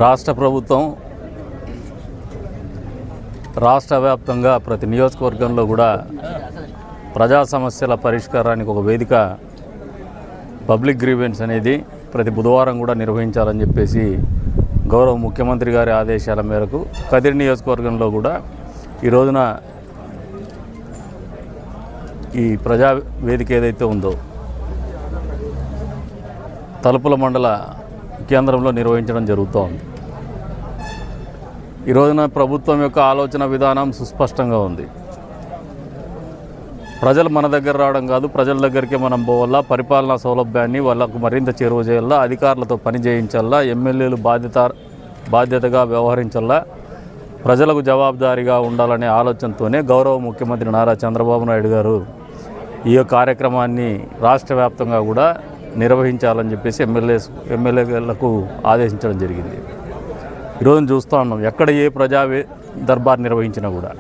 రాష్ట్ర ప్రభుత్వం రాష్ట్ర వ్యాప్తంగా ప్రతి నియోజకవర్గంలో కూడా ప్రజా సమస్యల పరిష్కారానికి ఒక వేదిక పబ్లిక్ గ్రీవెన్స్ అనేది ప్రతి బుధవారం కూడా నిర్వహించాలని చెప్పేసి గౌరవ ముఖ్యమంత్రి గారి ఆదేశాల మేరకు కదిరి నియోజకవర్గంలో కూడా ఈ రోజున ఈ ప్రజా వేదిక ఏదైతే ఉందో తలుపుల మండల కేంద్రంలో నిర్వహించడం జరుగుతోంది. ఈ రోజున ప్రభుత్వం యొక్క ఆలోచన విధానం సుస్పష్టంగా ఉంది. ప్రజలు మన దగ్గర రావడం కాదు, ప్రజల దగ్గరికి మనం పోవాలా, పరిపాలనా సౌలభ్యాన్ని వాళ్ళకు మరింత చేరువ చేయాలా, అధికారులతో పని చేయించాలా, ఎమ్మెల్యేలు బాధ్యతగా వ్యవహరించాలా, ప్రజలకు జవాబుదారీగా ఉండాలనే ఆలోచనతోనే గౌరవ ముఖ్యమంత్రి నారా చంద్రబాబు నాయుడు గారు ఈ కార్యక్రమాన్ని రాష్ట్ర వ్యాప్తంగా కూడా నిర్వహించాలని చెప్పేసి ఎమ్మెల్యేలకు ఆదేశించడం జరిగింది. ఈరోజు చూస్తూ ఉన్నాం, ఎక్కడ ఏ ప్రజా దర్బార్ నిర్వహించినా కూడా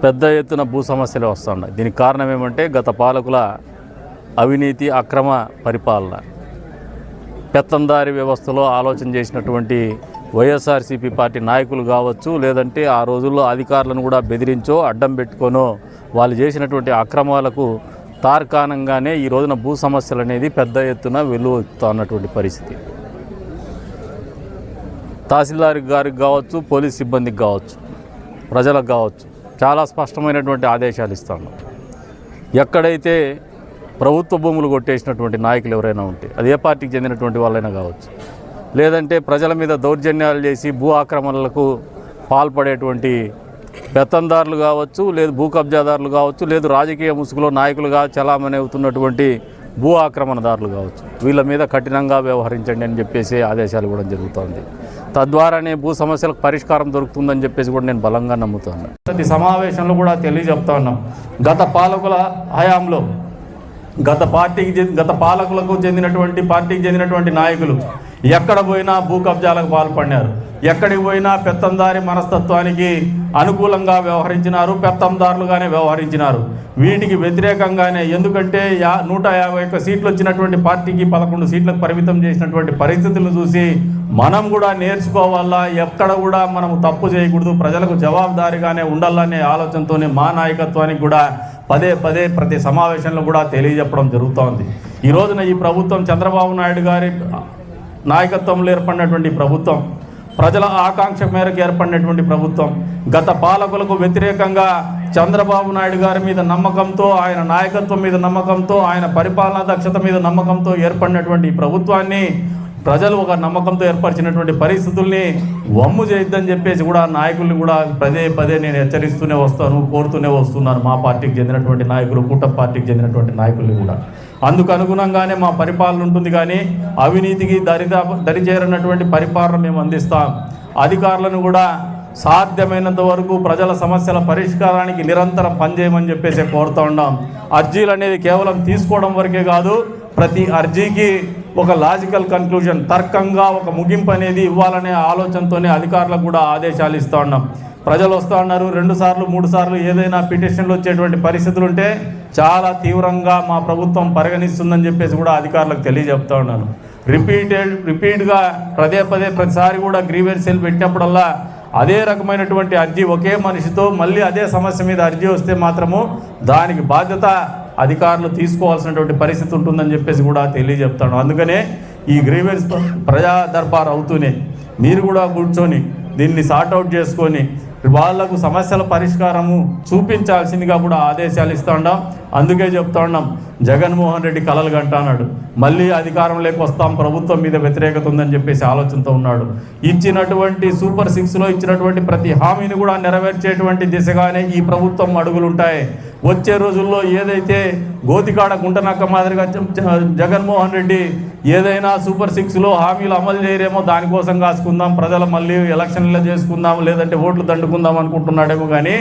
పెద్ద ఎత్తున భూ సమస్యలు వస్తున్నాయి. దీనికి కారణం ఏమంటే గత పాలకుల అవినీతి, అక్రమ పరిపాలన, పెత్తందారి వ్యవస్థలో ఆలోచన చేసినటువంటి వైఎస్ఆర్సీపీ పార్టీ నాయకులు కావచ్చు, లేదంటే ఆ రోజుల్లో అధికారులను కూడా బెదిరించో అడ్డం పెట్టుకొనో వాళ్ళు చేసినటువంటి అక్రమాలకు తార్కాణంగానే ఈ రోజున భూ సమస్యలు అనేది పెద్ద ఎత్తున వెలువెత్తుతున్నటువంటి పరిస్థితి. తహసీల్దార్ గారికి కావచ్చు, పోలీస్ సిబ్బందికి కావచ్చు, ప్రజలకు కావచ్చు చాలా స్పష్టమైనటువంటి ఆదేశాలు ఇస్తాను. ఎక్కడైతే ప్రభుత్వ భూములు కొట్టేసినటువంటి నాయకులు ఎవరైనా ఉంటే, అది ఏ పార్టీకి చెందినటువంటి వాళ్ళైనా కావచ్చు, లేదంటే ప్రజల మీద దౌర్జన్యాలు చేసి భూ ఆక్రమణలకు పాల్పడేటువంటి పెత్తందారులు కావచ్చు, లేదు భూ కబ్జాదారులు కావచ్చు, లేదు రాజకీయ ముసుగులో నాయకులుగా చలామణి అవుతున్నటువంటి భూ ఆక్రమణదారులు కావచ్చు, వీళ్ళ మీద కఠినంగా వ్యవహరించండి అని చెప్పేసి ఆదేశాలు ఇవ్వడం జరుగుతుంది. తద్వారానే భూ సమస్యలకు పరిష్కారం దొరుకుతుందని చెప్పేసి కూడా నేను బలంగా నమ్ముతున్నాను. ప్రతి సమావేశంలో కూడా తెలియజెప్తా ఉన్నాం, గత పాలకుల హయాంలో గత పాలకులకు పార్టీకి చెందినటువంటి నాయకులు ఎక్కడ పోయినా భూ కబ్జాలకు పాల్పడినారు, ఎక్కడికి పోయినా పెత్తందారి మనస్తత్వానికి అనుకూలంగా వ్యవహరించినారు, పెత్తందారులుగానే వ్యవహరించినారు. వీటికి వ్యతిరేకంగానే, ఎందుకంటే 151 సీట్లు వచ్చినటువంటి పార్టీకి 11 సీట్లకు పరిమితం చేసినటువంటి పరిస్థితులను చూసి మనం కూడా నేర్చుకోవాలా, ఎక్కడ కూడా మనం తప్పు చేయకూడదు, ప్రజలకు జవాబుదారీగానే ఉండాలనే ఆలోచనతోనే మా నాయకత్వానికి కూడా పదే ప్రతి సమావేశంలో కూడా తెలియజెప్పడం జరుగుతోంది. ఈ రోజున ఈ ప్రభుత్వం చంద్రబాబు నాయుడు గారి నాయకత్వంలో ఏర్పడినటువంటి ప్రభుత్వం, ప్రజల ఆకాంక్ష మేరకు ఏర్పడినటువంటి ప్రభుత్వం, గత పాలకులకు వ్యతిరేకంగా చంద్రబాబు నాయుడు గారి మీద నమ్మకంతో, ఆయన నాయకత్వం మీద నమ్మకంతో, ఆయన పరిపాలనా దక్షత మీద నమ్మకంతో ఏర్పడినటువంటి ప్రభుత్వాన్ని ప్రజలు ఒక నమ్మకంతో ఏర్పరిచినటువంటి పరిస్థితుల్ని వమ్ము చేయొద్దని చెప్పేసి కూడా నాయకుల్ని కూడా పదే నేను హెచ్చరిస్తూనే వస్తాను, కోరుతూనే వస్తున్నాను. మా పార్టీకి చెందినటువంటి నాయకులు, కూటమి పార్టీకి చెందినటువంటి నాయకుల్ని కూడా అందుకు అనుగుణంగానే మా పరిపాలన ఉంటుంది. కానీ అవినీతికి దరిచేరనటువంటి పరిపాలన మేము అందిస్తాం. అధికారులను కూడా సాధ్యమైనంత వరకు ప్రజల సమస్యల పరిష్కారానికి నిరంతరం పనిచేయమని చెప్పేసి కోరుతూ ఉన్నాం. అర్జీలు అనేది కేవలం తీసుకోవడం వరకే కాదు, ప్రతి అర్జీకి ఒక లాజికల్ కన్క్లూజన్, తర్కంగా ఒక ముగింపు అనేది ఇవ్వాలనే ఆలోచనతోనే అధికారులకు కూడా ఆదేశాలు ఇస్తూ ఉన్నాం. ప్రజలు వస్తూ ఉన్నారు, 2 సార్లు 3 సార్లు ఏదైనా పిటిషన్లు వచ్చేటువంటి పరిస్థితులు ఉంటే చాలా తీవ్రంగా మా ప్రభుత్వం పరిగణిస్తుందని చెప్పేసి కూడా అధికారులకు తెలియజెప్తా ఉన్నాను. రిపీట్గా ప్రతిసారి కూడా గ్రీవెన్స్ సెల్ పెట్టినప్పుడల్లా అదే రకమైనటువంటి అర్జీ ఒకే మనిషితో మళ్ళీ అదే సమస్య మీద అర్జీ వస్తే మాత్రము దానికి బాధ్యత అధికారులు తీసుకోవాల్సినటువంటి పరిస్థితి ఉంటుందని చెప్పేసి కూడా తెలియజెప్తాను. అందుకనే ఈ గ్రీవెన్స్ ప్రజా దర్బార్ అవుతూనే మీరు కూడా కూర్చొని దీన్ని సార్ట్అవుట్ చేసుకొని వాళ్లకు సమస్యల పరిష్కారము చూపించాల్సిందిగా కూడా ఆదేశాలు ఇస్తూ ఉన్నాం. అందుకే చెప్తా ఉన్నాం, జగన్మోహన్ రెడ్డి కలలు కంటున్నాడు, మళ్ళీ అధికారంలోకి వస్తాం, ప్రభుత్వం మీద వ్యతిరేకత ఉందని చెప్పేసి ఆలోచనతో ఉన్నాడు. ఇచ్చినటువంటి సూపర్ 6లో ఇచ్చినటువంటి ప్రతి హామీని కూడా నెరవేర్చేటువంటి దిశగానే ఈ ప్రభుత్వం అడుగులుంటాయి. వచ్చే రోజుల్లో ఏదైతే గోతికాడ గుంటనక్క మాదిరిగా జగన్మోహన్ రెడ్డి ఏదైనా సూపర్ 6లో హామీలు అమలు చేయరేమో, దానికోసం కాసుకుందాం, ప్రజలు మళ్ళీ ఎలక్షన్లో చేసుకుందాం, లేదంటే ఓట్లు దండుకుందాం అనుకుంటున్నాడేమో. కానీ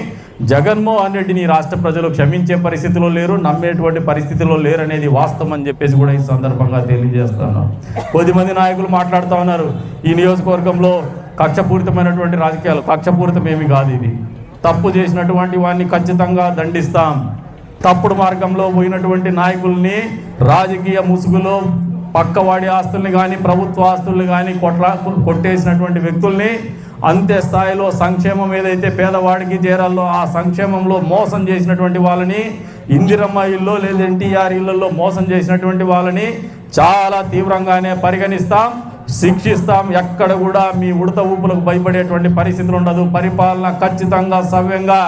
జగన్మోహన్ రెడ్డిని రాష్ట్ర ప్రజలు క్షమించే పరిస్థితిలో లేరు, నమ్మేటువంటి పరిస్థితిలో లేరు అనేది వాస్తవం అని చెప్పేసి కూడా ఈ సందర్భంగా తెలియజేస్తున్నాను. కొద్దిమంది నాయకులు మాట్లాడుతూ ఉన్నారు, ఈ నియోజకవర్గంలో కక్షపూరితమైనటువంటి రాజకీయాలు. కక్షపూరితం ఏమి కాదు, ఇది తప్పు చేసినటువంటి వాడిని ఖచ్చితంగా దండిస్తాం. తప్పుడు మార్గంలో పోయినటువంటి నాయకుల్ని రాజకీయ ముసుగులో పక్కవాడి ఆస్తుల్ని కానీ ప్రభుత్వ ఆస్తుల్ని కానీ కొట్టేసినటువంటి వ్యక్తుల్ని అంతే స్థాయిలో సంక్షేమం ఏదైతే పేదవాడికి చేరాలో ఆ సంక్షేమంలో మోసం చేసినటువంటి వాళ్ళని, ఇందిరమ్మ ఇల్లు లేదా ఎన్టీఆర్ ఇళ్లలో మోసం చేసినటువంటి వాళ్ళని చాలా తీవ్రంగానే పరిగణిస్తాం, శిక్షిస్తాం. ఎక్కడ కూడా మీ ఉడత ఊపులకు భయపడేటువంటి పరిస్థితులు ఉండదు. పరిపాలన ఖచ్చితంగా సవ్యంగా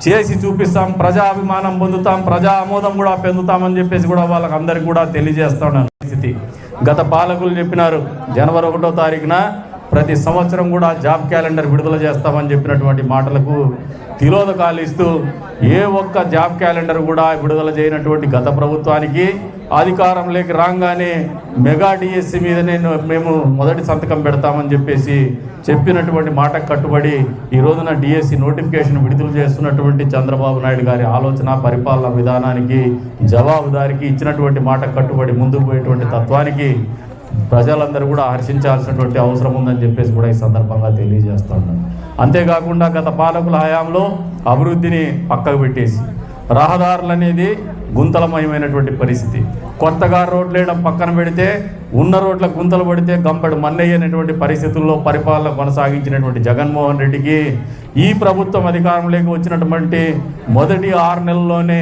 చేసి చూపిస్తాం, ప్రజాభిమానం పొందుతాం, ప్రజా ఆమోదం కూడా పొందుతామని చెప్పేసి కూడా వాళ్ళకి అందరికీ కూడా తెలియజేస్తున్నాను. పరిస్థితి గత పాలకులు చెప్పినారు జనవరి 1వ తారీఖున ప్రతి సంవత్సరం కూడా జాబ్ క్యాలెండర్ విడుదల చేస్తామని చెప్పినటువంటి మాటలకు తిలోదకాలు ఇస్తూ ఏ ఒక్క జాబ్ క్యాలెండర్ కూడా విడుదల చేయనటువంటి గత ప్రభుత్వానికి అధికారంలోకి రాగానే మెగా డిఎస్సి మీదనే మేము మొదటి సంతకం పెడతామని చెప్పేసి చెప్పినటువంటి మాటకు కట్టుబడి ఈ రోజున డిఎస్సి నోటిఫికేషన్ విడుదల చేస్తున్నటువంటి చంద్రబాబు నాయుడు గారి ఆలోచన పరిపాలన విధానానికి జవాబుదారికి ఇచ్చినటువంటి మాటకు కట్టుబడి ముందుకు పోయేటువంటి తత్వానికి ప్రజలందరూ కూడా హర్షించాల్సినటువంటి అవసరం ఉందని చెప్పేసి కూడా ఈ సందర్భంగా తెలియజేస్తున్నాను. అంతేకాకుండా గత పాలకుల హయాంలో అభివృద్ధిని పక్కకు పెట్టేసి రహదారులు అనేది గుంతలమయమైనటువంటి పరిస్థితి, కొత్తగా రోడ్లు వేయడం పక్కన పెడితే ఉన్న రోడ్ల గుంతలు పడితే గంపెడు మన్నయ్యనేటువంటి పరిస్థితుల్లో పరిపాలన కొనసాగించినటువంటి జగన్మోహన్ రెడ్డికి ఈ ప్రభుత్వం అధికారంలోకి వచ్చినటువంటి మొదటి 6 నెలల్లోనే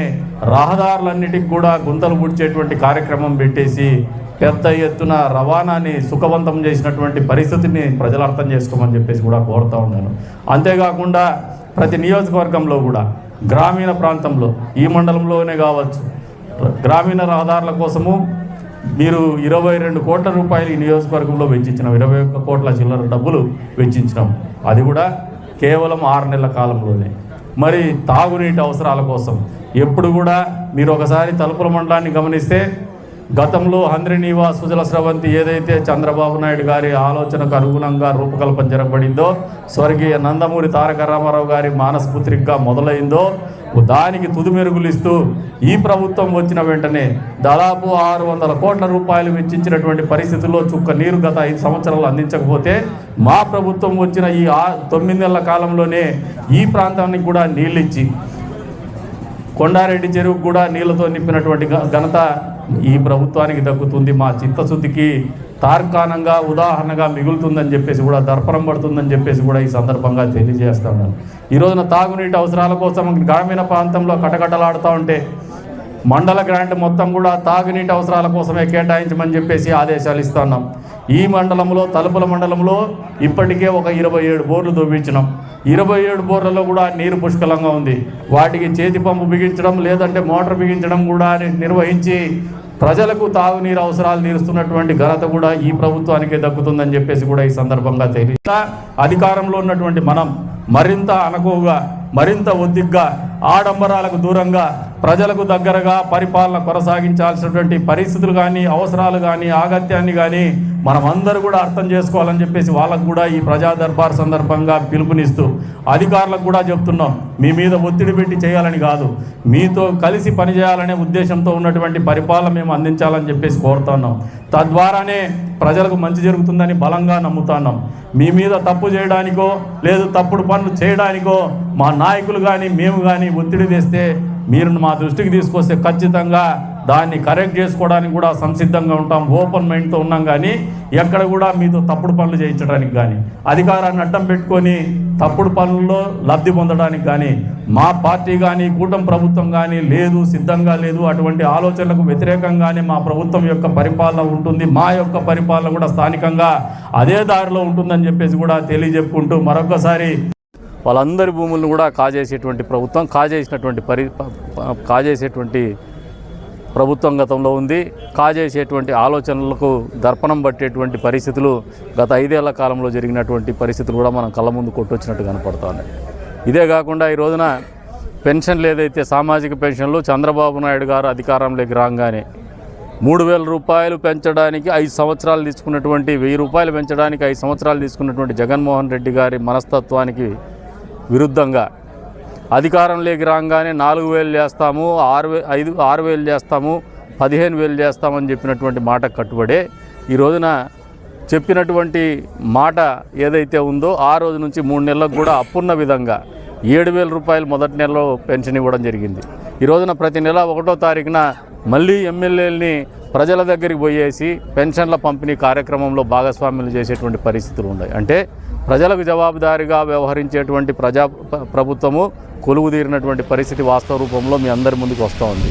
రహదారులన్నిటికీ కూడా గుంతలు పూడ్చేటువంటి కార్యక్రమం పెట్టేసి పెద్ద ఎత్తున రవాణాని సుఖవంతం చేసినటువంటి పరిస్థితిని ప్రజలు అర్థం చేసుకోమని చెప్పేసి కూడా కోరుతూ ఉన్నాను. అంతేకాకుండా ప్రతి నియోజకవర్గంలో కూడా గ్రామీణ ప్రాంతంలో ఈ మండలంలోనే కావచ్చు గ్రామీణ రహదారుల కోసము మీరు 22 కోట్ల రూపాయలు ఈ నియోజకవర్గంలో వెచ్చించినాం, 21 కోట్ల చిల్లర డబ్బులు వెచ్చించినాం. అది కూడా కేవలం 6 నెలల కాలంలోనే. మరి తాగునీటి అవసరాల కోసం ఎప్పుడు కూడా మీరు ఒకసారి తలుపుల మండలాన్ని గమనిస్తే గతంలో హంద్రినీవా సుజల స్రవంతి ఏదైతే చంద్రబాబు నాయుడు గారి ఆలోచనకు అనుగుణంగా రూపకల్పన జరగబడిందో, స్వర్గీయ నందమూరి తారక రామారావు గారి మానసపుత్రికగా మొదలైందో దానికి తుది మెరుగులు ఇస్తూ ఈ ప్రభుత్వం వచ్చిన వెంటనే దాదాపు 600 కోట్ల రూపాయలు వెచ్చించినటువంటి పరిస్థితుల్లో చుక్క నీరు గత 5 సంవత్సరాలు అందించకపోతే మా ప్రభుత్వం వచ్చిన ఈ 9 నెలల కాలంలోనే ఈ ప్రాంతానికి కూడా నీళ్ళు ఇచ్చి కొండారెడ్డి చెరువుకు కూడా నీళ్లతో నింపినటువంటి ఘనత ఈ ప్రభుత్వానికి దక్కుతుంది. మా చిత్తశుద్ధికి తార్కాణంగా ఉదాహరణగా మిగులుతుందని చెప్పేసి కూడా దర్పణం పడుతుందని చెప్పేసి కూడా ఈ సందర్భంగా తెలియజేస్తున్నాను. ఈ రోజున తాగునీటి అవసరాల కోసం గ్రామీణ ప్రాంతంలో కటకటలాడుతూ ఉంటే మండల గ్రాంట్ మొత్తం కూడా తాగునీటి అవసరాల కోసమే కేటాయించమని చెప్పేసి ఆదేశాలు ఇస్తున్నాం. ఈ మండలంలో తలుపుల మండలంలో ఇప్పటికే ఒక 27 బోర్లు తవ్వించినాం. 27 బోర్లలో కూడా నీరు పుష్కలంగా ఉంది. వాటికి చేతి పంపు బిగించడం లేదంటే మోటార్ బిగించడం కూడా నిర్వహించి ప్రజలకు తాగునీరు అవసరాలు తీరుస్తున్నటువంటి ఘనత కూడా ఈ ప్రభుత్వానికే దక్కుతుందని చెప్పేసి కూడా ఈ సందర్భంగా తెలియదు. అధికారంలో ఉన్నటువంటి మనం మరింత అనుకువగా మరింత ఒద్దిగ్గా ఆడంబరాలకు దూరంగా ప్రజలకు దగ్గరగా పరిపాలన కొనసాగించాల్సినటువంటి పరిస్థితులు కానీ అవసరాలు కానీ ఆగత్యాన్ని కానీ మనమందరూ కూడా అర్థం చేసుకోవాలని చెప్పేసి వాళ్ళకు కూడా ఈ ప్రజా దర్బార్ సందర్భంగా పిలుపునిస్తూ అధికారులకు కూడా చెప్తున్నాం, మీ మీద ఒత్తిడి పెట్టి చేయాలని కాదు, మీతో కలిసి పనిచేయాలనే ఉద్దేశంతో ఉన్నటువంటి పరిపాలన మేము అందించాలని చెప్పేసి కోరుతున్నాం. తద్వారానే ప్రజలకు మంచి జరుగుతుందని బలంగా నమ్ముతున్నాం. మీ మీద తప్పు చేయడానికో లేదు తప్పుడు పనులు చేయడానికో మా నాయకులు కానీ మేము కానీ ఒత్తిడి తెస్తే మీరు మా దృష్టికి తీసుకొస్తే ఖచ్చితంగా దాన్ని కరెక్ట్ చేసుకోవడానికి కూడా సంసిద్ధంగా ఉంటాం, ఓపెన్ మైండ్తో ఉన్నాం. కానీ ఎక్కడ కూడా మీతో తప్పుడు పనులు చేయించడానికి కానీ అధికారాన్ని అడ్డం పెట్టుకొని తప్పుడు పనుల్లో లబ్ధి పొందడానికి కానీ మా పార్టీ కానీ కూటమి ప్రభుత్వం కానీ లేదు, సిద్ధంగా లేదు. అటువంటి ఆలోచనలకు వ్యతిరేకంగానే మా ప్రభుత్వం యొక్క పరిపాలన ఉంటుంది. మా యొక్క పరిపాలన కూడా స్థానికంగా అదే దారిలో ఉంటుందని చెప్పేసి కూడా తెలియజెప్పుకుంటూ మరొకసారి వాళ్ళందరి భూములను కూడా కాజేసేటువంటి ప్రభుత్వం కాజేసేటువంటి ప్రభుత్వం గతంలో ఉంది. కాజేసేటువంటి ఆలోచనలకు దర్పణం పట్టేటువంటి పరిస్థితులు గత 5 ఏళ్ల కాలంలో జరిగినటువంటి పరిస్థితులు కూడా మనం కళ్ళ ముందు కొట్టొచ్చినట్టు కనపడుతుంది. ఇదే కాకుండా ఈ రోజున పెన్షన్లు ఏదైతే సామాజిక పెన్షన్లు చంద్రబాబు నాయుడు గారు అధికారంలోకి రాగానే 3,000 రూపాయలు పెంచడానికి 5 సంవత్సరాలు తీసుకున్నటువంటి 1,000 రూపాయలు పెంచడానికి 5 సంవత్సరాలు తీసుకున్నటువంటి జగన్మోహన్ రెడ్డి గారి మనస్తత్వానికి విరుద్ధంగా అధికారంలోకి రాగానే 4,000 చేస్తాము, 6,000 చేస్తాము, 15,000 చేస్తామని చెప్పినటువంటి మాటకు కట్టుబడే ఈ రోజున చెప్పినటువంటి మాట ఏదైతే ఉందో ఆ రోజు నుంచి 3 నెలలకు కూడా అప్పున్న విధంగా 7,000 రూపాయలు మొదటి నెలలో పెన్షన్ ఇవ్వడం జరిగింది. ఈ రోజున ప్రతి నెల 1వ తారీఖున మళ్ళీ ఎమ్మెల్యేలని ప్రజల దగ్గరికి పోయేసి పెన్షన్ల పంపిణీ కార్యక్రమంలో భాగస్వామ్యం చేసేటువంటి పరిస్థితులు ఉన్నాయి. అంటే ప్రజలకు జవాబుదారీగా వ్యవహరించేటువంటి ప్రభుత్వము కొలువు తీరినటువంటి పరిస్థితి వాస్తవ రూపంలో మీ అందరి ముందుకు వస్తూ ఉంది.